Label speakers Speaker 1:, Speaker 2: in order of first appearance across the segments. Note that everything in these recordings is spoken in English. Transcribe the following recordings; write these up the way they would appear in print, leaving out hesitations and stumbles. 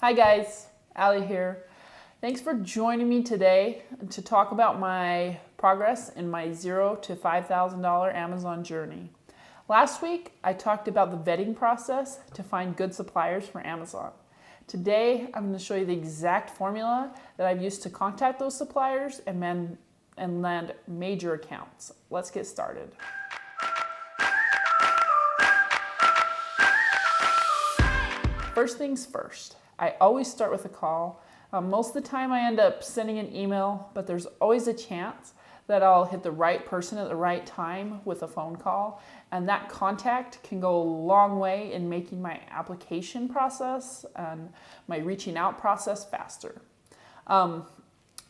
Speaker 1: Hi guys, Allie here. Thanks for joining me today to talk about my progress in my $0 to $5,000 Amazon journey. Last week, I talked about the vetting process to find good suppliers for Amazon. Today, I'm going to show you the exact formula that I've used to contact those suppliers and land major accounts. Let's get started. First things first. I always start with a call. Most of the time I end up sending an email, but there's always a chance that I'll hit the right person at the right time with a phone call. And that contact can go a long way in making my application process and my reaching out process faster.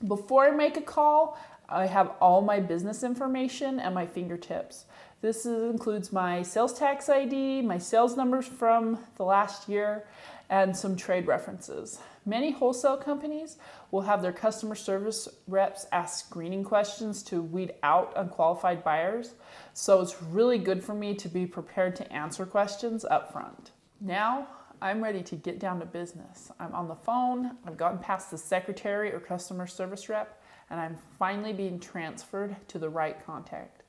Speaker 1: Before I make a call, I have all my business information at my fingertips. This includes my sales tax ID, my sales numbers from the last year, and some trade references. Many wholesale companies will have their customer service reps ask screening questions to weed out unqualified buyers, so it's really good for me to be prepared to answer questions up front. Now, I'm ready to get down to business. I'm on the phone, I've gotten past the secretary or customer service rep, and I'm finally being transferred to the right contact.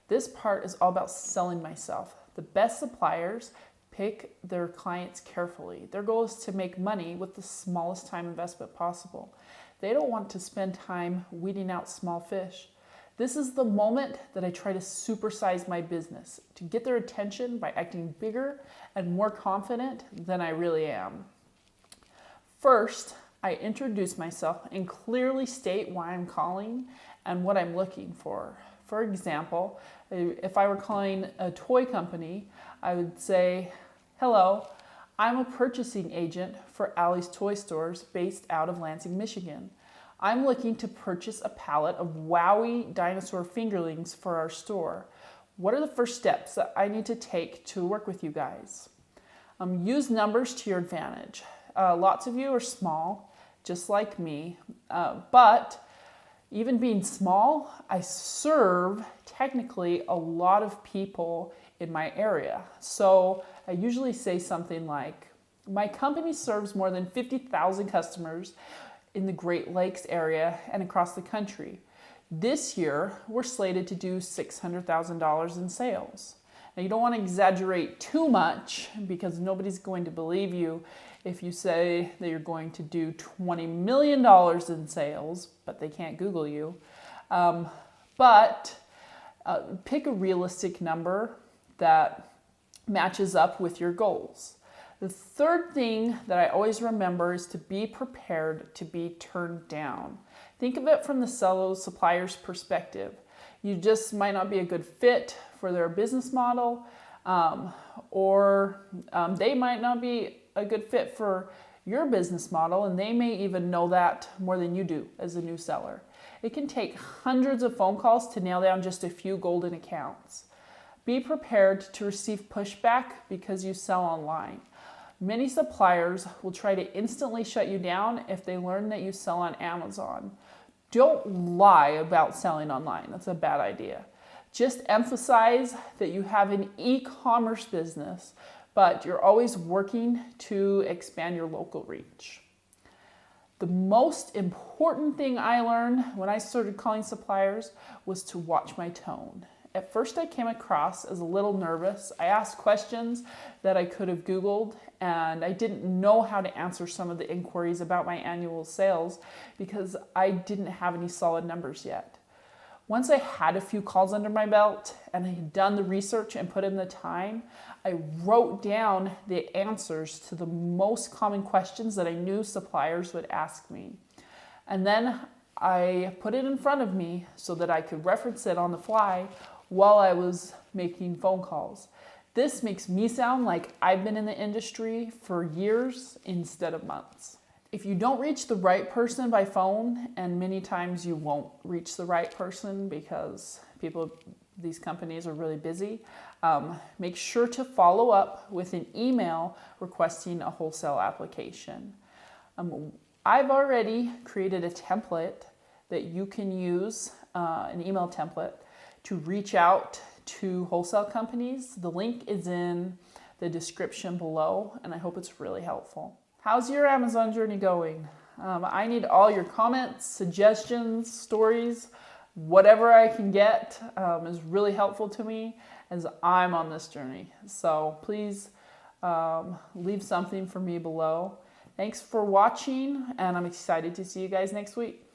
Speaker 1: This part is all about selling myself. The best suppliers pick their clients carefully. Their goal is to make money with the smallest time investment possible. They don't want to spend time weeding out small fish. This is the moment that I try to supersize my business, to get their attention by acting bigger and more confident than I really am. First, I introduce myself and clearly state why I'm calling and what I'm looking for. For example, if I were calling a toy company, I would say, "Hello, I'm a purchasing agent for Allie's Toy Stores based out of Lansing, Michigan. I'm looking to purchase a pallet of Wowie dinosaur fingerlings for our store. What are the first steps that I need to take to work with you guys?" Use numbers to your advantage. Lots of you are small, just like me, but even being small, I serve technically a lot of people in my area. So I usually say something like, my company serves more than 50,000 customers in the Great Lakes area and across the country. This year, we're slated to do $600,000 in sales. Now, you don't want to exaggerate too much because nobody's going to believe you if you say that you're going to do $20 million in sales, but they can't Google you. But pick a realistic number that matches up with your goals. The third thing that I always remember is to be prepared to be turned down. Think of it from the supplier's perspective. You just might not be a good fit for their business model, or they might not be a good fit for your business model, and they may even know that more than you do as a new seller. It can take hundreds of phone calls to nail down just a few golden accounts. Be prepared to receive pushback because you sell online. Many suppliers will try to instantly shut you down if they learn that you sell on Amazon. Don't lie about selling online. That's a bad idea. Just emphasize that you have an e-commerce business, but you're always working to expand your local reach. The most important thing I learned when I started calling suppliers was to watch my tone. At first, I came across as a little nervous. I asked questions that I could have Googled, and I didn't know how to answer some of the inquiries about my annual sales because I didn't have any solid numbers yet. Once I had a few calls under my belt and I had done the research and put in the time, I wrote down the answers to the most common questions that I knew suppliers would ask me. And then I put it in front of me so that I could reference it on the fly while I was making phone calls. This makes me sound like I've been in the industry for years instead of months. If you don't reach the right person by phone, and many times you won't reach the right person because these companies are really busy, make sure to follow up with an email requesting a wholesale application. I've already created a template that you can use, an email template, to reach out to wholesale companies. The link is in the description below, and I hope it's really helpful. How's your Amazon journey going? I need all your comments, suggestions, stories. Whatever I can get is really helpful to me as I'm on this journey. So please leave something for me below. Thanks for watching, and I'm excited to see you guys next week.